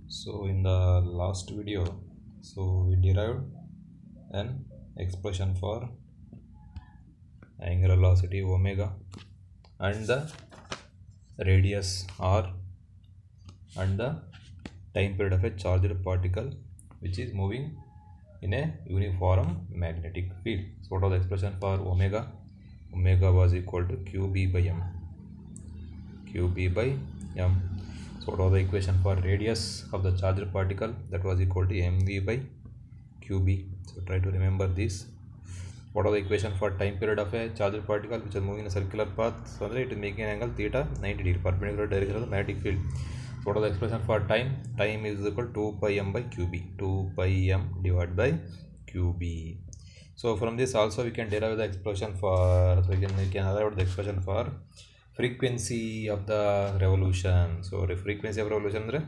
So in the last video, we derived an expression for angular velocity omega and the radius r and the time period of a charged particle which is moving in a uniform magnetic field. So what was the expression for omega? Omega was equal to qb by m. qb by m. So what was the equation for radius of the charged particle? That was equal to mv by qb. So try to remember this. What was the equation for time period of a charged particle which is moving in a circular path? So it is making an angle theta 90 degree perpendicular direction of the magnetic field. So what was the expression for time? Time is equal to 2 pi m by qb. 2 pi m divided by qb. So from this also we can derive the expression for, we can arrive the expression for frequency of the revolution. So the frequency of revolution is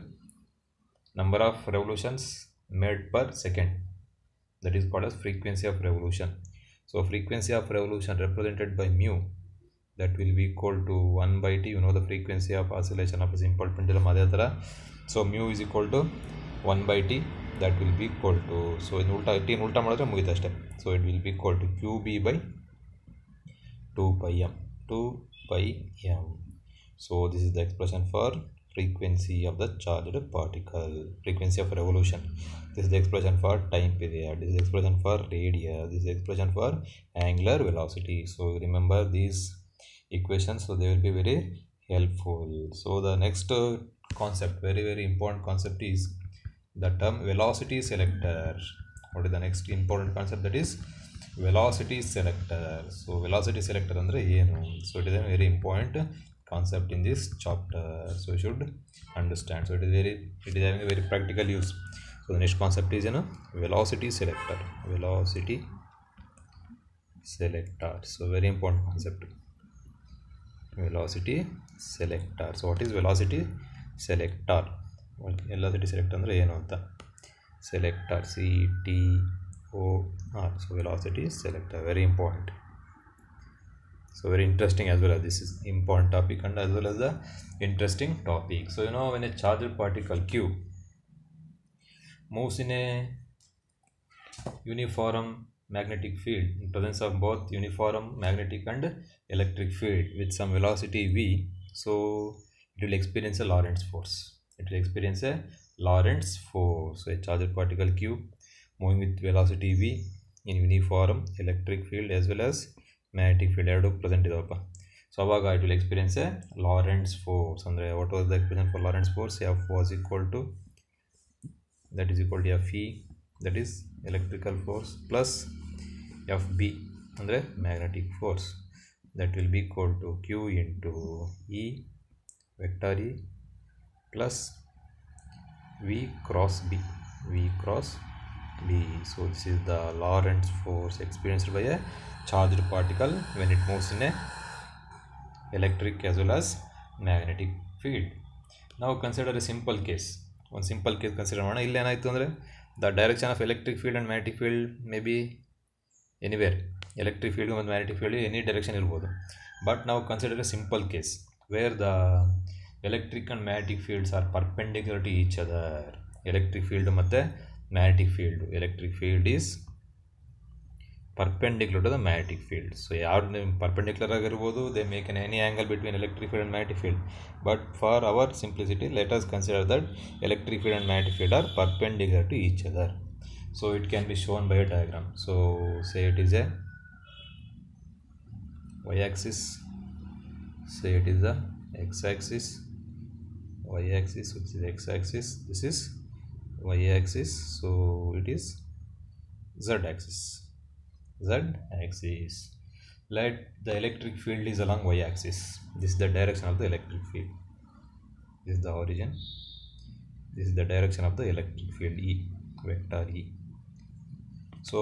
number of revolutions made per second. That is called as frequency of revolution. So frequency of revolution represented by mu, that will be equal to 1 by t. You know the frequency of oscillation of a simple pendulum. So mu is equal to 1 by t. That will be equal to, so in ulta t in ulta madre mugita ashte. So it will be equal to qb by 2 pi m. 2 pi m. So this is the expression for frequency of the charged particle, frequency of revolution. This is the expression for time period. This is the expression for radius. This is the expression for angular velocity. So remember these equations, so they will be very helpful. So the next concept, very important concept, is the term velocity selector. What is the next important concept? That is velocity selector. So velocity selector andre ಏನು? So it is a very important concept in this chapter, so you should understand. So it is having a very practical use. So the next concept is velocity selector. Velocity selector. So very important concept. Velocity selector. So what is velocity selector? Velocity selector andre ಏನು ಅಂತ? Selector, CTOR. So velocity selector, very important. So very interesting as well, as this is important topic and as well as the interesting topic. So when a charged particle Q moves in a uniform magnetic field in presence of both uniform magnetic and electric field with some velocity v, so it will experience a Lorentz force. It will experience a Lorentz force. So a charged particle Q moving with velocity v in uniform electric field as well as magnetic field ಎರಡು present ಇದಾವಪ್ಪ. So ಅವಾಗ it will experience a Lorentz force. ಅಂದರೆ what was the expression for Lorentz force? F was equal to, that is equal to Fe, that is electrical force, plus Fb ಅಂದರೆ magnetic force, that will be equal to Q into E vector E plus V cross B. V cross B. So this is the Lorentz force experienced by a charged particle when it moves in a electric as well as magnetic field. Now consider a simple case. One simple case consider ಮಾಡೋಣ. ಇಲ್ಲಿ ಏನಾಯಿತು ಅಂದರೆ the direction of electric field and magnetic field may be anywhere. Electric field and magnetic field any direction ಇರ್ಬೋದು. But now consider a simple case where the electric and magnetic fields are perpendicular to each other. Electric field ಮತ್ತು magnetic field. Electric field is perpendicular to the magnetic field. So ಯಾರು perpendicular ಆಗಿರ್ಬೋದು, they make any angle between electric field and magnetic field. But for our simplicity, let us consider that electric field and magnetic field are perpendicular to each other. So it can be shown by a diagram. So say it is a y-axis, say it is the x-axis, y-axis, which is x-axis, this is y-axis, so it is z-axis. Z-axis. Let the electric field is along y-axis. This is the direction of the electric field. This is the origin. This is the direction of the electric field E, vector E. So,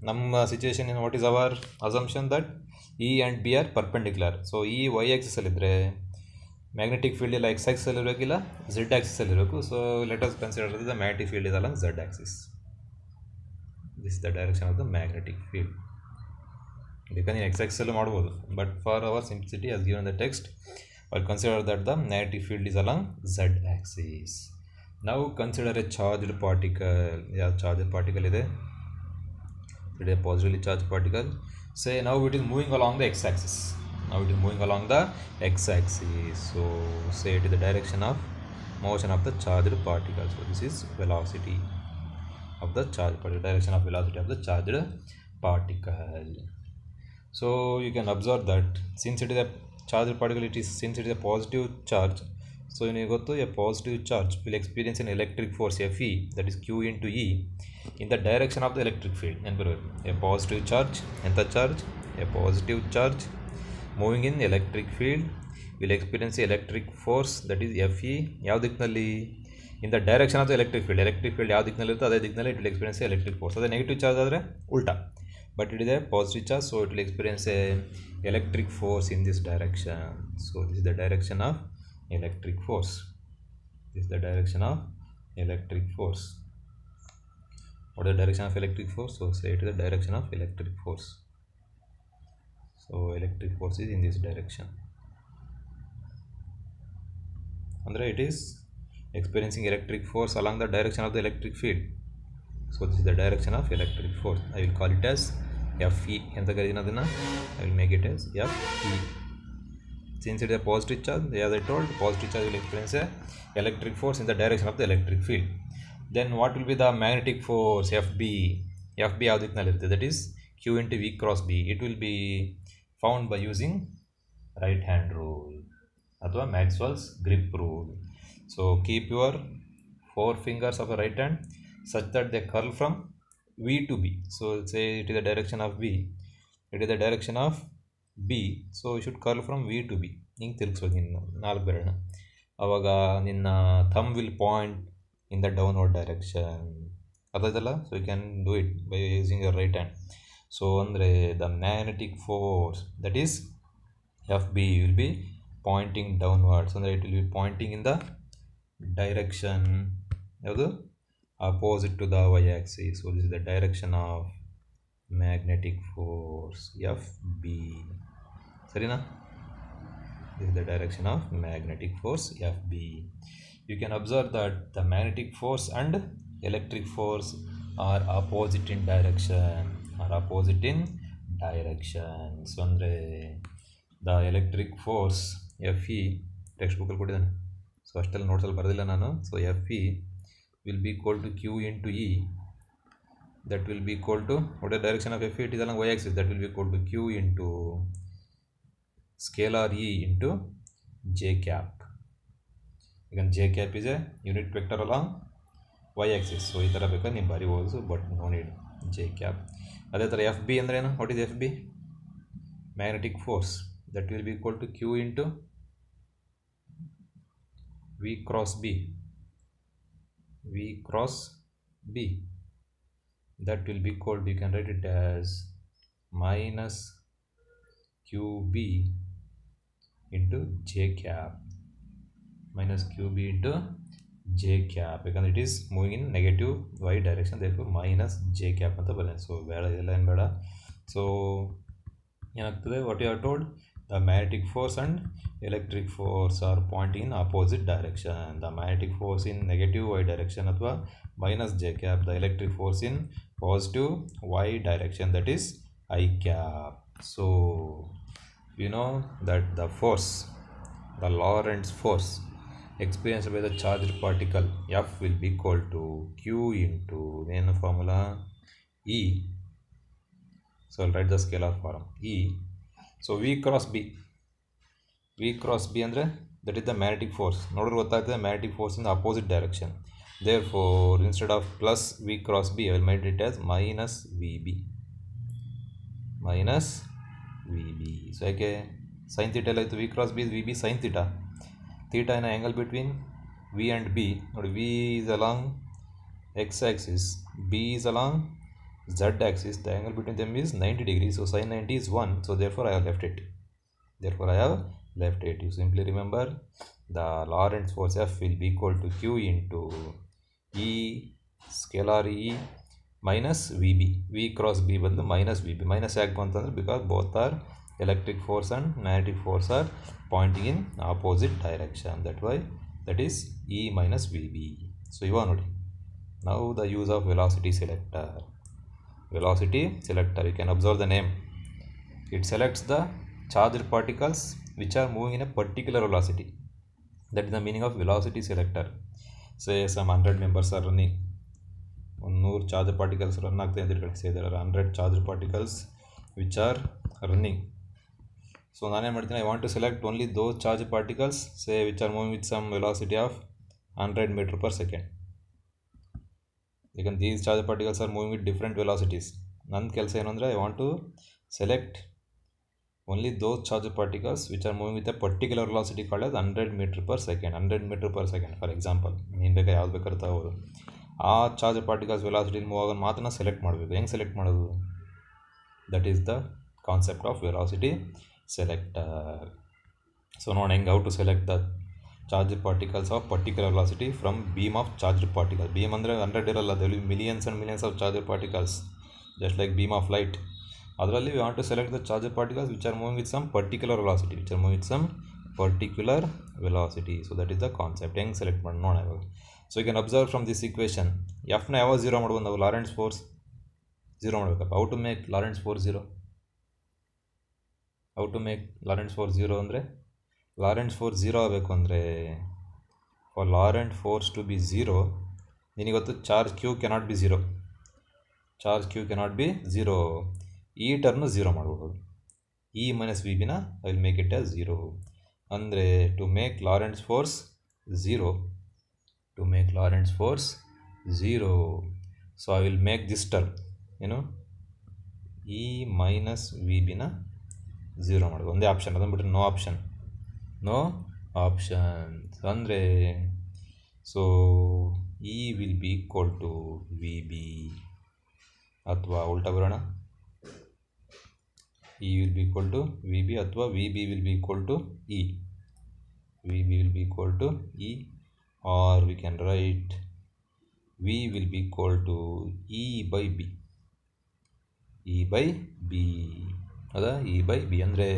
ನಮ್ಮ situation in what is our assumption that E and B are perpendicular. So, E y-axis ಅಲ್ಲಿದ್ರೆ magnetic field ಇಲ್ಲ x-axis ಅಲ್ಲಿರಬೇಕಿಲ್ಲ z-axis ಅಲ್ಲಿರಬೇಕು. So, let us consider that the magnetic field is along z-axis. This is the direction of the magnetic field. Because x-axis allu ಮಾಡಬಹುದು, but for our simplicity as given the text, I'll consider that the magnetic field is along z-axis. Now consider a charged particle. Yeah, charged particle is a positively charged particle. Say now it is moving along the x-axis. Now it is moving along the x-axis. So say it is the direction of motion of the charged particle. So this is velocity of the charged particle, direction of velocity of the charged particle. So you can observe that since it is a charged particle, since it is a positive charge, so you go to a positive charge will experience an electric force Fe, that is Q into E, in the direction of the electric field. And a positive charge, and the charge, a positive charge moving in electric field will experience electric force, that is Fe. ಯಾವ ದಿಕ್ಕಿನಲ್ಲಿ? in the direction of the electric field. Electric field ಯಾವ ದಿಕ್ಕಿನಲ್ಲಿ ಇರುತ್ತೋ ಅದೇ ದಿಕ್ಕಿನಲ್ಲಿ it will experience electric force. ಅದೇ negative charge ಆದರೆ ಉಲ್ಟಾ, but it is a positive charge, so it will experience a electric force in this direction. So this is the direction of electric force. This is the direction of electric force. What is the direction of electric force? So say it is the direction of electric force. So electric force is in this direction. Andre it is experiencing electric force along the direction of the electric field. So this is the direction of electric force. I will call it as Fe. I will make it as Fe. Since it is a positive charge, as I told, positive charge will experience a electric force in the direction of the electric field. Then what will be the magnetic force? Fb. Fb ಯಾವ ದಿಕ್ಕಿನಲ್ಲಿ ಇರುತ್ತೆ? That is Q into V cross B. It will be found by using right hand rule ಅಥವಾ Maxwell's grip rule. So keep your 4 fingers of a right hand such that they curl from V to B. So say it is the direction of V, it is the direction of B, so you should curl from V to B. ಹಿಂಗೆ ತಿರುಗಿಸೋದು ನಿನ್ನ 4 ಬೆರಳನ್ನ. ಆವಾಗ ನಿನ್ನ thumb will point in the downward direction. ಅದಾಯ್ತಲ್ಲ? So you can do it by using your right hand. So ಅಂದರೆ the magnetic force, that is Fb, will be pointing downwards. ಅಂದರೆ it will be pointing in the direction ಯಾವುದು? Opposite to the y-axis. So this is the direction of magnetic force Fb. Sarina? This is the direction of magnetic force Fb. You can observe that the magnetic force and electric force are opposite in direction. So the electric force Fe, textbook ಅಲ್ಲಿ ಕೊಟ್ಟಿದ್ದಾನೆ, so ಅಷ್ಟೆಲ್ಲ ನೋಟ್ಸಲ್ಲಿ ಬರೆದಿಲ್ಲ ನಾನು. So Fe will be equal to Q into E, that will be equal to, what is the direction of Fe? It is along y-axis. That will be equal to Q into scalar E into J cap. Again J cap is a unit vector along y-axis. So ಈ ಥರ ಬೇಕಾದ್ರೆ ನೀವು ಬರಿಬೋದು, but no need J cap. ಅದೇ ಥರ Fb ಅಂದರೆ ಏನು? What is Fb? Magnetic force. that will be equal to Q into V cross B. V cross B. That will be equal to, you can write it as minus QB into J cap. Minus QB into J cap, because it is moving in negative y direction, therefore minus J cap ಅಂತ ಬರುತ್ತೆ. So ಬೇಡ, ಇದೆಲ್ಲ ಏನು ಬೇಡ. So ಏನಾಗ್ತದೆ? What you are told, the magnetic force and electric force are pointing in opposite direction. The magnetic force in negative y direction athwa minus J cap, the electric force in positive y direction, that is I cap. So you know that the force, the Lorentz force experienced by the charged particle F will be equal to Q into the formula E. So I'll write the scalar form E. So V cross B. V cross B ಅಂದರೆ that is the magnetic force. ನೋಡಿದ್ರೆ ಗೊತ್ತಾಗ್ತದೆ magnetic force in the opposite direction. Therefore instead of plus V cross B, I will write it as minus VB. Minus VB. So ಯಾಕೆ sin theta ಎಲ್ಲ ಇತ್ತು, V cross B is VB sin theta. Theta in an angle between V and B. ನೋಡಿ V is along x axis, B is along Z axis. The angle between them is 90 degrees. So sin 90 is 1. So therefore I have left it. You simply remember the Lorentz force F will be equal to Q into E scalar E minus VB. V cross B ಬದಲು minus VB. Minus ಯಾಕೆ ಬಂತಂದ್ರೆ because both are electric force and magnetic force are pointing in opposite direction. That is E minus VB. So ಇವಾಗ ನೋಡಿ, ನಾವು the use of velocity selector. Velocity selector, you can observe the name. It selects the charged particles which are moving in a particular velocity. That is the meaning of velocity selector. Say some 100 members are running, 100 charged particles run ಆಗ್ತಾ ಇದೆ. Say there are 100 charged particles which are running. So ನಾನೇನು ಮಾಡ್ತೀನಿ, I want to select only those charged particles, say which are moving with some velocity of 100 meter per second. Because these charged particles are moving with different velocities. ನನ್ನ ಕೆಲಸ ಏನು ಅಂದರೆ, I want to select only those charged particles which are moving with a particular velocity called as 100 meter per second. 100 meter per second for example, ನೀನು ಬೇಕಾ ಯಾವ್ದು ಬೇಕಾದ್ರೆ ತಗೋಬೋದು. ಆ ಚಾರ್ಜ್ ಪಾರ್ಟಿಕಲ್ಸ್ ವೆಲಾಸಿಟಿ ಮೂವ್ ಆಗೋದು ಮಾತ್ರ ಸೆಲೆಕ್ಟ್ ಮಾಡಬೇಕು. ಹೆಂಗೆ ಸೆಲೆಕ್ಟ್ ಮಾಡೋದು? That is the concept of velocity selector. So ನೋಡಿ ಹೆಂಗೆ, how to select the charged particles of particular velocity from beam of charged particles. Beam ಅಂದರೆ 100 ಇರಲ್ಲ, there will be millions and millions of charged particles, just like beam of light. ಅದರಲ್ಲಿ we want to select the charged particles which are moving with some particular velocity, so that is the concept. ಹೆಂಗೆ select ಮಾಡಿ ನೋಡೋಣ ಇವಾಗ. So you can observe from this equation, ಎಫ್ನ ಯಾವಾಗ 0 ಮಾಡ್ಬೋದು ನಾವು? Lorentz force 0 ಮಾಡಬೇಕಪ್ಪ. How to make Lorentz force 0? How to make Lorentz force 0 ಅಂದರೆ, ಲಾರೆಂಟ್ಸ್ ಫೋರ್ಸ್ 0 ಆಗಬೇಕು ಅಂದರೆ, for Lorentz force to be 0, ನಿನಗೊತ್ತು charge q cannot be 0. Charge q cannot be 0. ಈ ಟರ್ನು 0 ಮಾಡ್ಬೋದು. ಇ ಮೈನಸ್ ವಿ ಬಿನ I will make it as 0. ಅಂದರೆ to make Lorentz force 0, so I will make this term ಏನು, E minus V ಬಿನ 0 ಮಾಡ್ಬೋದು. ಒಂದೇ option, ಅದನ್ನು ಬಿಟ್ಟರೆ ನೋ ಆಪ್ಷನ್ಸ್ ಅಂದರೆ, so E will be equal to V B, ಅಥವಾ ಉಲ್ಟಾ ಬರೋಣ, E will be equal to V B, ಅಥವಾ V B will be equal to E, or we can write V will be equal to E by B. ಹೌದಾ? E by B ಅಂದರೆ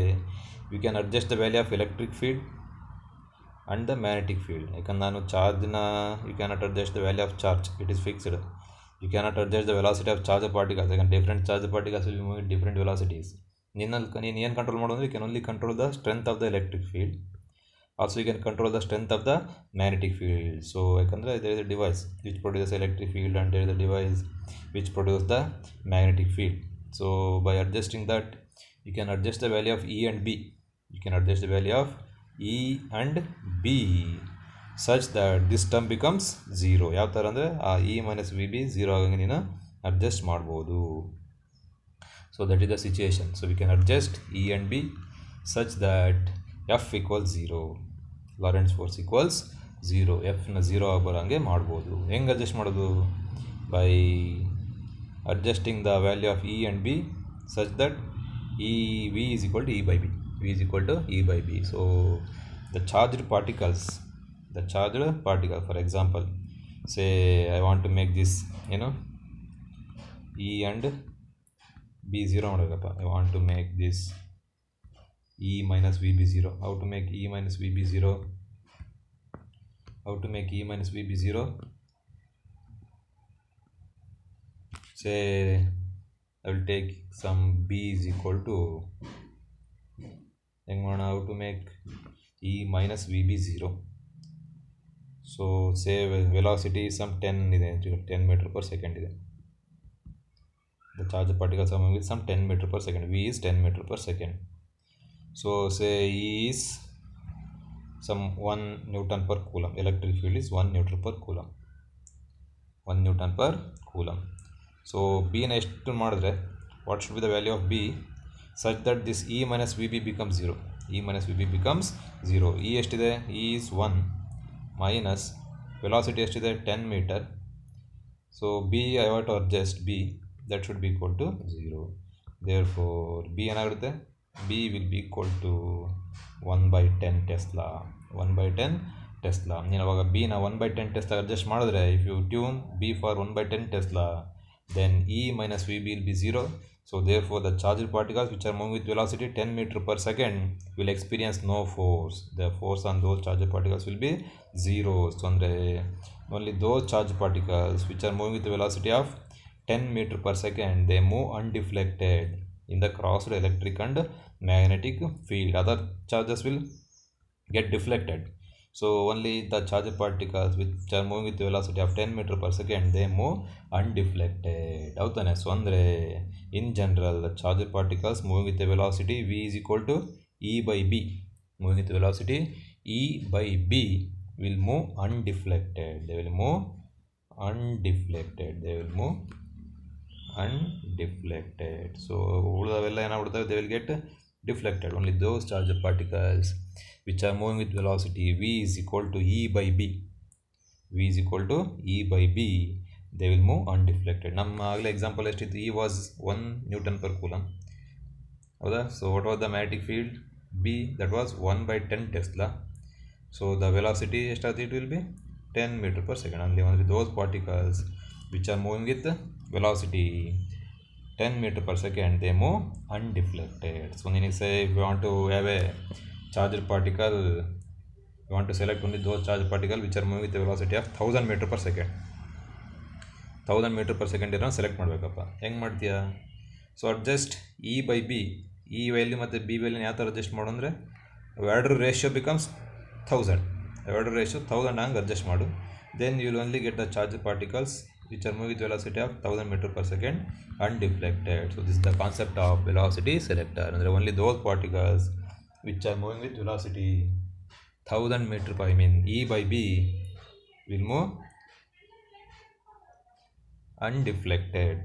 you can adjust the value of electric field and the magnetic field. ಯಾಕಂದ್ರೆ ನಾನು ಚಾರ್ಜ್ನ, you cannot adjust the value of charge, it is fixed. You cannot adjust the velocity of charge particles, ಯಾಕಂದ್ರೆ different charge particles will move different velocities. ನೀನು ಏನು control ಮಾಡೋದು? You can only control the strength of the electric field, also you can control the strength of the magnetic field. So ಯಾಕಂದರೆ there is a device which produces electric field and there is a device which produce the magnetic field. So by adjusting that you can adjust the value of E and B. Such that this term becomes 0. ಯಾವ ಥರ ಅಂದರೆ ಆ E minus VB 0 ಆಗಂಗೆ ನೀನು adjust ಮಾಡ್ಬೋದು. So that is the situation. So we can adjust E and B such that F equals 0, Lorentz force equals 0, ಎಫ್ನ 0 ಬರೋಂಗೆ ಮಾಡ್ಬೋದು. ಹೆಂಗೆ ಅಡ್ಜಸ್ಟ್ ಮಾಡೋದು? By adjusting the value of E and B such that V is equal to E by B. So the charged particles, for example, say I want to make this, E and B 0 ಮಾಡಬೇಕಪ್ಪ. I want to make this E minus VB 0. How to make E minus VB 0? Say I will take some B is equal to, how to make E minus VB 0. So say velocity is some 10 meter per second. The charged particles are moving with some 10 meter per second. V is 10 meter per second. So say E is some 1 Newton per coulomb. Electric field is 1 Newton per coulomb. So B na ಎಷ್ಟು ಮಾಡಿದ್ರೆ, what should be the value of B such that this E minus VB becomes 0. E ಎಷ್ಟಿದೆ? E is 1 minus velocity ಎಷ್ಟಿದೆ? 10 meter. So B I want to adjust B, that should be equal to 0. Therefore B ಏನಾಗುತ್ತೆ? B will be equal to 1/10 Tesla. ನೀನು ಅವಾಗ B ನ 1/10 Tesla adjust ಮಾಡಿದ್ರೆ, if you tune B for 1/10 Tesla, then E minus VB will be 0. So therefore the charged particles which are moving with velocity 10 meter per second will experience no force. The force on those charged particles will be 0. So ಅಂದರೆ only those charged particles which are moving with the velocity of 10 meter per second, they move undeflected in the crossed electric and magnetic field. Other charges will get deflected. So only the charged particles which are moving with the velocity of 10 meter per second, they move undeflected. Avutane. So andre in general, the charged particles moving with the velocity v is equal to e by b. Moving with the velocity e by b will move undeflected. They will move undeflected. They will move undeflected. So they will get deflected. Only those charged particles which are moving with velocity v is equal to e by b. V is equal to e by b. They will move undeflected. Namma example e was 1 Newton per coulomb. So what was the magnetic field? B, that was 1 by 10 Tesla. So the velocity it will be 10 meter per second. Only those particles which are moving with velocity 10 meter per second, they move undeflected. So when you say if you want to have a charged particle, you want to select only those charged particles which are moving with the velocity of 1000 meter per second. 1000 meter per second select ಮಾಡಬೇಕಪ್ಪ ಹೆಂಗೆ ಮಾಡ್ತೀಯಾ? So adjust E by B, E value ಮತ್ತು B ವ್ಯಾಲ್ಯೂನ ಯಾವ ಥರ adjust ಮಾಡು ಅಂದರೆ ಎರಡರ ratio becomes 1000. ಎರಡರ ರೇಷಿಯೋ 1000 ಹಂಗೆ ಅಡ್ಜಸ್ಟ್ ಮಾಡು. Then you will only get the charge particles which are moving with velocity of 1000 meter per second undeflected. So this is the concept of velocity selector. And only those particles which are moving with velocity 1000 meter per, e by b will move undeflected.